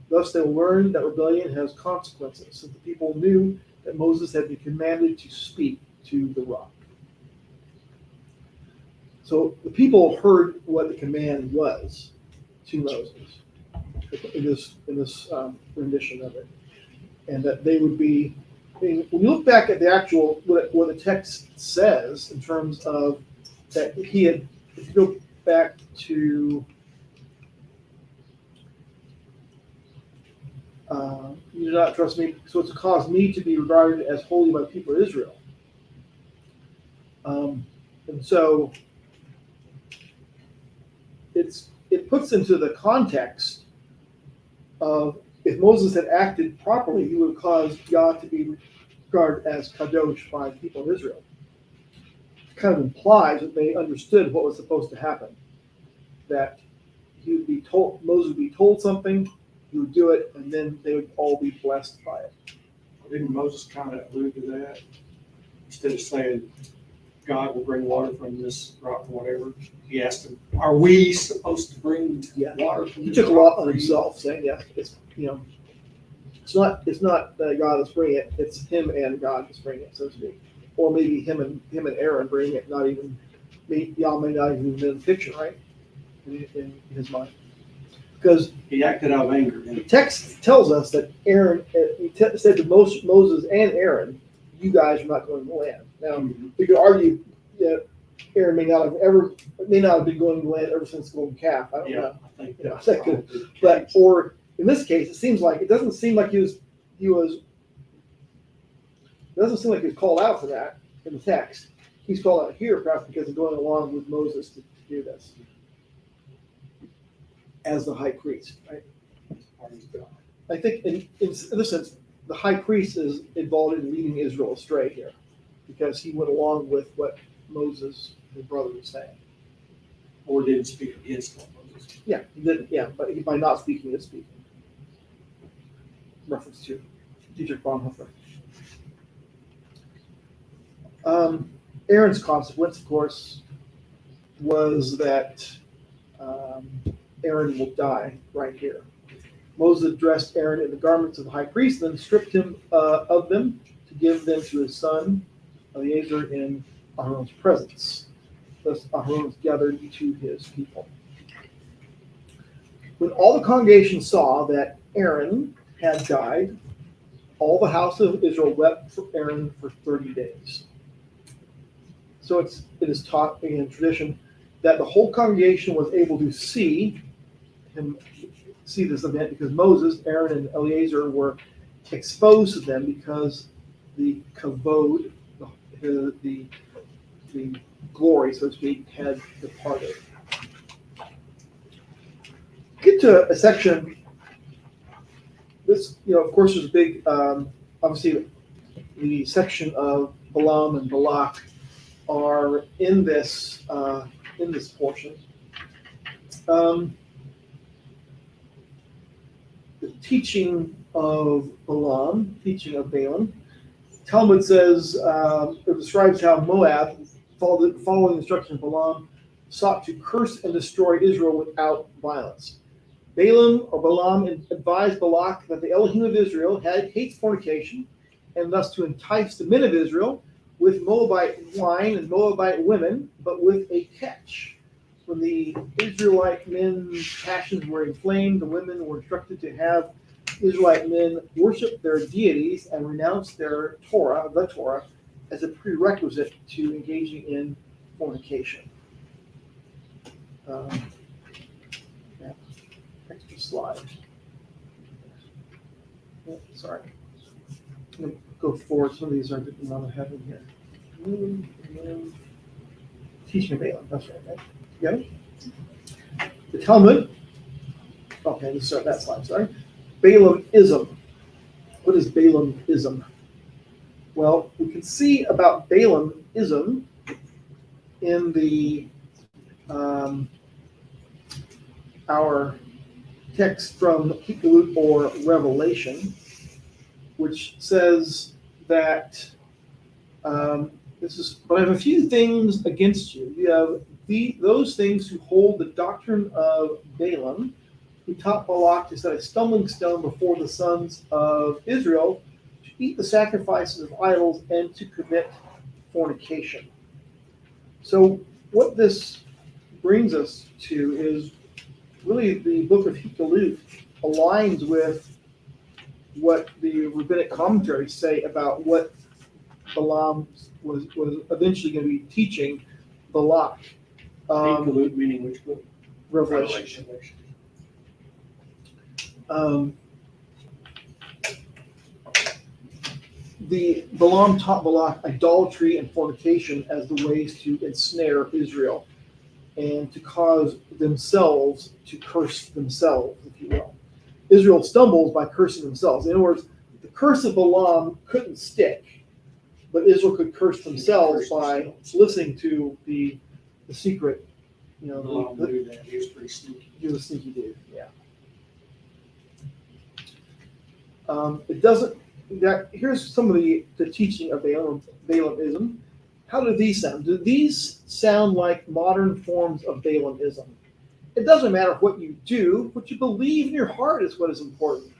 Thus, they will learn that rebellion has consequences, since the people knew that Moses had been commanded to speak to the rock. So the people heard what the command was to Moses in this rendition of it, and that they would be. I mean, when you look back at the actual what the text says in terms of that he had, if you go back to you do not trust me, so it's to cause me to be regarded as holy by the people of Israel. And so it puts into the context of if Moses had acted properly, he would have caused God to be regarded as kadosh by the people of Israel. It kind of implies that they understood what was supposed to happen. That he would be told, Moses would be told something, he would do it, and then they would all be blessed by it. Didn't Moses kind of allude to that? Instead of saying, God will bring water from this rock or whatever, he asked him, are we supposed to bring Yeah. water from He this took a lot rock on for you? himself, saying, "Yeah, it's it's not God that's bringing it; it's him and God that's bringing it, so to speak." Or maybe him and Aaron bringing it. Not even Yah may not even been in the picture, right? In his mind, because He acted out of anger. the text tells us that Aaron said to Moses and Aaron, "You guys are not going to the land." Now we could argue that Aaron may not have been going to the land ever since the golden calf. I don't know. I think Yeah, that's that could- probably the But case. or in this case, it doesn't seem like he was called out for that in the text. He's called out here perhaps because of going along with Moses to do this as the high priest, right? I think in this sense, the high priest is involved in leading Israel astray here because he went along with what Moses, his brother, was saying. Or didn't speak against what Moses. Yeah, he didn't. Yeah, but by not speaking, is speaking. Reference to Dietrich Bonhoeffer. Aaron's consequence, of course, was that Aaron will die right here. Moses dressed Aaron in the garments of the high priest, then stripped him of them to give them to his son Eleazar in Aaron's presence. Thus Aaron was gathered to his people. When all the congregation saw that Aaron had died, all the house of Israel wept for Aaron for 30 days. So it is taught in tradition that the whole congregation was able to see this event because Moses, Aaron, and Eleazar were exposed to them because the kavod, the glory, so to speak, had departed. Get to a section. This, of course, there's a big, obviously, the section of Balaam and Balak are in this portion. The teaching of Balaam, teaching of Balaam. Talmud says, it describes how Moab, following the instruction of Balaam, sought to curse and destroy Israel without violence. Balaam advised Balak that the Elohim of Israel hates fornication, and thus to entice the men of Israel with Moabite wine and Moabite women, but with a catch. When the Israelite men's passions were inflamed, the women were instructed to have Israelite men worship their deities and renounce their Torah, the Torah, as a prerequisite to engaging in fornication. Extra slide. Sorry. I'm going to go forward. Some of these are didn't want to have in here. Teaching of Balaam. That's right. Got it? The Talmud. Okay, let's start that slide. Sorry. Balaamism. What is Balaamism? Well, we can see about Balaamism in the our text from Chuqqat or Revelation, which says that but I have a few things against you. You have those things who hold the doctrine of Balaam, who taught Balak to set a stumbling stone before the sons of Israel, to eat the sacrifices of idols, and to commit fornication. So what this brings us to is really the book of Chuqqat aligns with what the rabbinic commentaries say about what Balaam was eventually going to be teaching Balak. Meaning which book? Revelation. The Balaam taught Balak idolatry and fornication as the ways to ensnare Israel and to cause themselves to curse themselves, if you will. Israel stumbles by cursing themselves. In other words, the curse of Balaam couldn't stick, but Israel could curse themselves by listening to the secret. Balaam knew that. He was pretty sneaky. He was a sneaky dude, yeah. It doesn't. Here's some of the teaching of Balaamism. How do these sound? Do these sound like modern forms of Balaamism? It doesn't matter what you do, what you believe in your heart is what is important.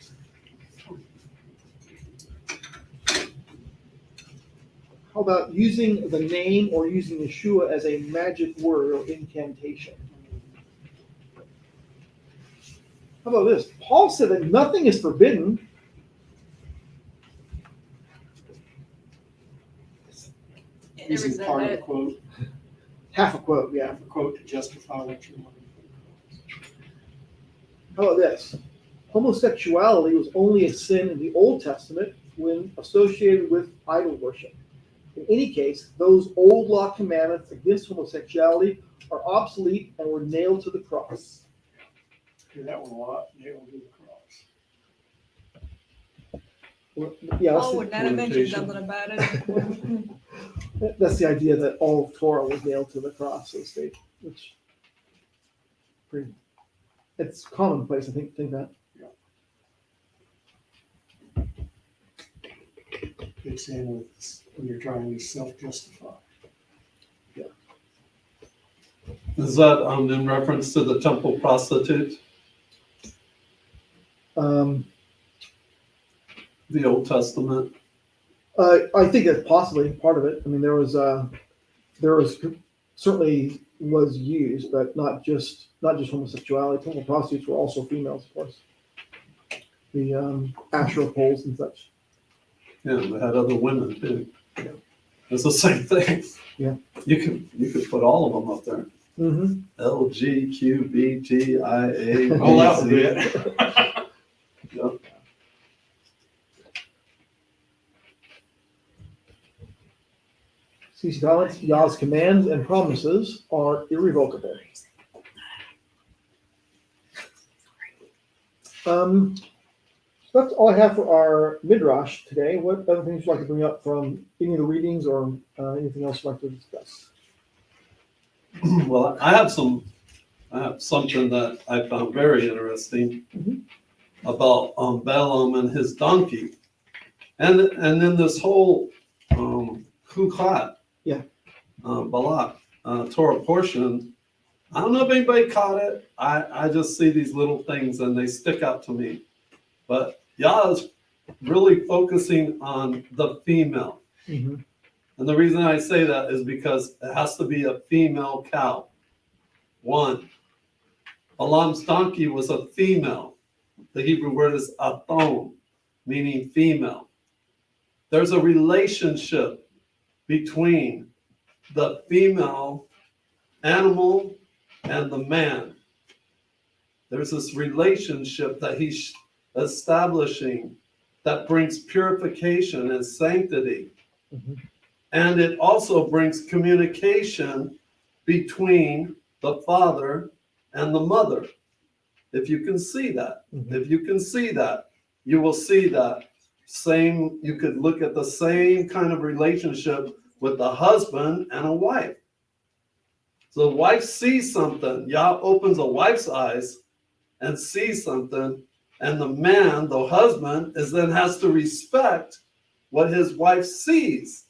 How about using the name or using Yeshua as a magic word or incantation? How about this? Paul said that nothing is forbidden. Using part of the quote. Half a quote, yeah. Half a quote to justify what you want. How about this? Homosexuality was only a sin in the Old Testament when associated with idol worship. In any case, those old law commandments against homosexuality are obsolete and were nailed to the cross. Do that one a lot. Nailed to the cross. Well, yeah, Paul would not have mentioned something about it. that's the idea that all of Torah was nailed to the cross, so to speak, which it's commonplace, I think that. Fits in with when you're trying to self-justify. Yeah. Is that in reference to the temple prostitute, Um, the Old Testament? I think that's possibly part of it. I mean, there was certainly was used, but not just homosexuality. Temple prostitutes were also females, of course. The Asherah poles and such. Yeah, they had other women too. It's the same thing. Yeah. You could put all of them up there. Mm-hmm. L, G, Q, B, T, I, A, All B, alphabet. C. Yep. CC comments, Yah's commands and promises are irrevocable. So that's all I have for our Midrash today. What other things would you like to bring up from any of the readings or anything else you'd like to discuss? Well, I have something that I found very interesting Mhm. about Balaam and his donkey, and then this whole Chuqqat, Yeah. Balak Torah portion. I don't know if anybody caught it. I just see these little things and they stick out to me. But Yah is really focusing on the female. Mm-hmm. And the reason I say that is because it has to be a female cow. One, Balaam's donkey was a female. The Hebrew word is athon, meaning female. There's a relationship between the female animal and the man. There's this relationship that he's establishing that brings purification and sanctity. Mm-hmm. And it also brings communication between the father and the mother. If you can see that, you will see that same, you could look at the same kind of relationship with the husband and a wife. So the wife sees something, Yah opens a wife's eyes and sees something, and the man, the husband, then has to respect what his wife sees.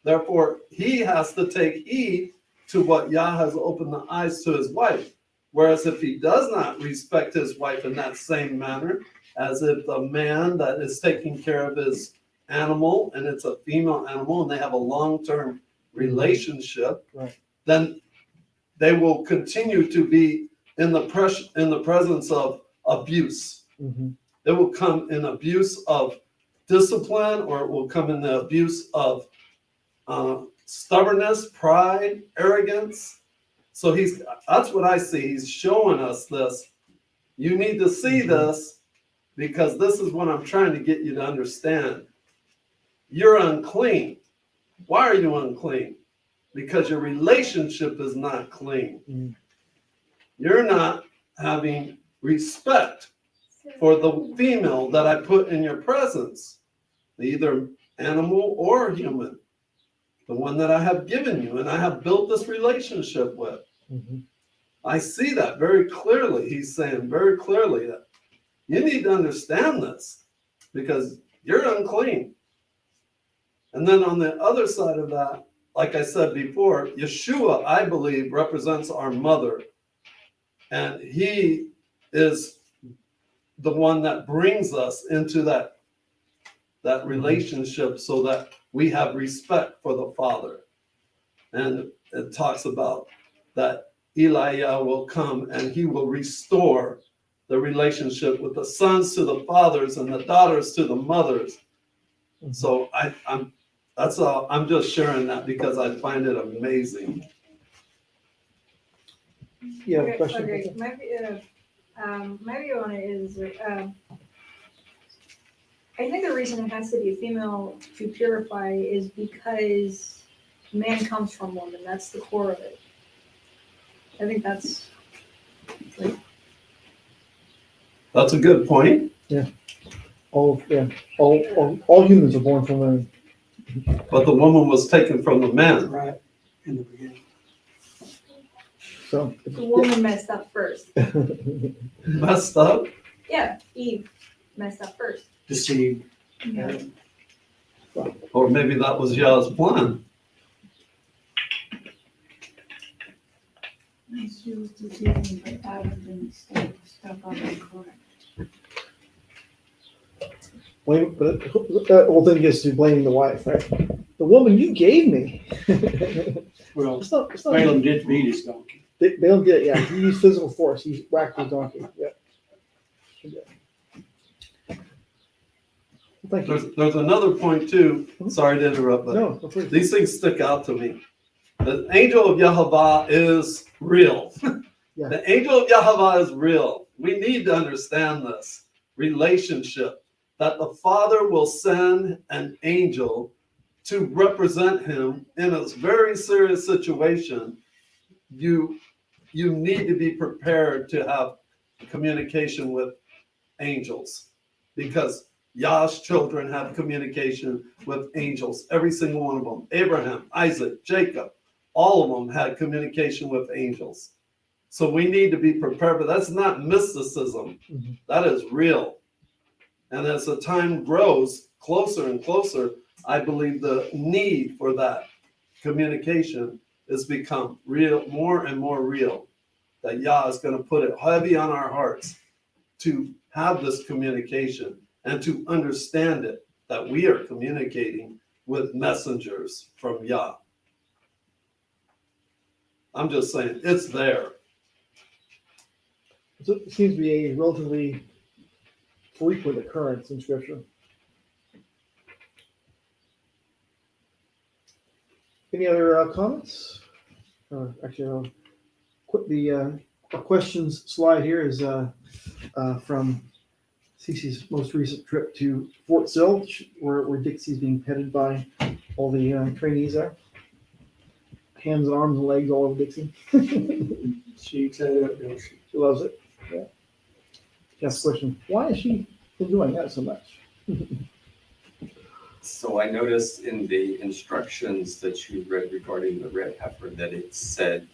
Therefore, he has to take heed to what Yah has opened the eyes to his wife. Whereas if he does not respect his wife in that same manner, as if the man that is taking care of his animal, and it's a female animal, and they have a long-term relationship, Right. then they will continue to be in the presence of abuse. Mm-hmm. It will come in abuse of discipline, or it will come in the abuse of stubbornness, pride, arrogance. So that's what I see. He's showing us this. You need to see this, because this is what I'm trying to get you to understand. You're unclean. Why are you unclean? Because your relationship is not clean. Mm. You're not having respect for the female that I put in your presence, either animal or human, the one that I have given you and I have built this relationship with. Mm-hmm. I see that very clearly. He's saying very clearly that you need to understand this, because you're unclean. And then on the other side of that, like I said before, Yeshua, I believe, represents our mother. And he is the one that brings us into that relationship, so that we have respect for the Father. And it talks about that Elijah will come and he will restore the relationship with the sons to the fathers and the daughters to the mothers. Mm-hmm. So that's all. I'm just sharing that because I find it amazing. Yeah, Okay, question. okay. My view on it is, I think the reason it has to be a female to purify is because man comes from woman. That's the core of it. I think that's That's a good point. All humans are born from women. But the woman was taken from the man. Right, in the beginning. So the woman messed up first. Messed up. Yeah, Eve messed up first. Deceived. Yeah. Or maybe that was Yah's plan. She was deceiving, but Adam didn't step up and correct. Blame, but that whole thing gets to blaming the wife, right? The woman you gave me. Well, It's not, Balaam did beat his donkey. Balaam did, yeah. He used physical force. He whacked his donkey. Yeah. Thank you. There's another point too, sorry to interrupt, but No, please. these things stick out to me. The angel of Yahweh is real. Yeah. The angel of Yahweh is real. We need to understand this relationship, that the Father will send an angel to represent him in a very serious situation. You need to be prepared to have communication with angels, because Yah's children have communication with angels, every single one of them. Abraham, Isaac, Jacob, all of them had communication with angels. So we need to be prepared, but that's not mysticism. Mhm. That is real. And as the time grows closer and closer, I believe the need for that communication has become real, more and more real. That Yah is going to put it heavy on our hearts to have this communication and to understand it, that we are communicating with messengers from Yah. I'm just saying, it's there. So it seems to be a relatively frequent occurrence in Scripture. Any other comments? Actually, I'll quit the questions slide here is from Cece's most recent trip to Fort Sill, where Dixie's being petted by all the trainees there. Hands and arms and legs all over Dixie. She set it up, don't she? She loves it. Yeah. She asked the question, why is she enjoying that so much? So I noticed in the instructions that you read regarding the red heifer that it said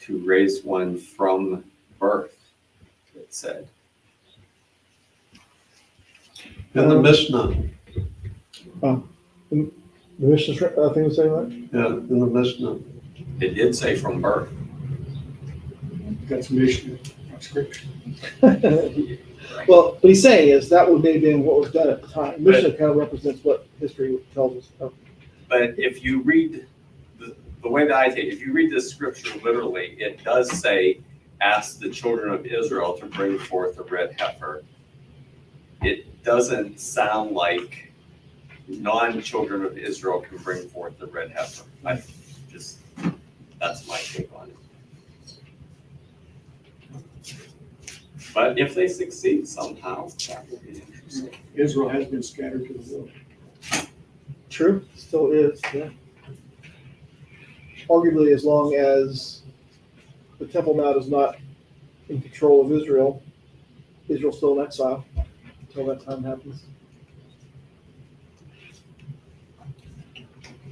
to raise one from birth, it said. In the Mishnah, The mission thing was saying that? yeah, in the Mishnah. It did say from birth. That's Mishnah, not scripture. Well, what he's saying is that would maybe been what was done at the time. Mishnah kind of represents what history tells us. But if you read, the way that I take it, if you read this scripture literally, it does say, ask the children of Israel to bring forth a red heifer. It doesn't sound like non-children of Israel can bring forth the red heifer. That's my take on it. But if they succeed somehow, that will be interesting. Israel has been scattered to the world. True, still is, yeah. Arguably, as long as the Temple Mount is not in control of Israel, Israel's still in exile until that time happens.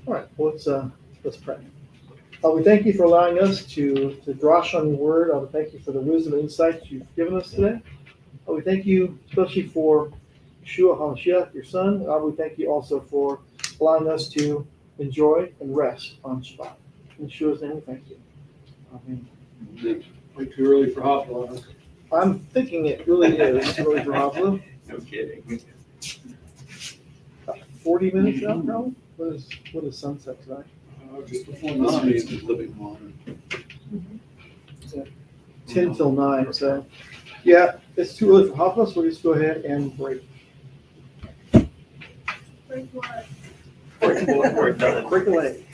All right, well, let's pray. We thank you for allowing us to drash on your word. We thank you for the wisdom and insights you've given us today. We thank you especially for Yeshua HaMashiach, your son. We thank you also for allowing us to enjoy and rest on Shabbat. In Yeshua's name, we thank you. Amen. Way too early for Hopla. I'm thinking it really is too early for Hopla. No kidding. 40 minutes out, probably? What is sunset tonight? Just before This 9. means the living water. 10 till 9. So, yeah, it's too early for Hopla, so we'll just go ahead and break. Break what? We're done. Break a leg.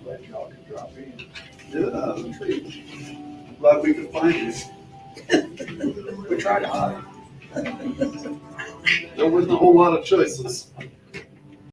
Glad y'all could drop in. Yeah, glad we could find you. We tried to hide. There wasn't a whole lot of choices.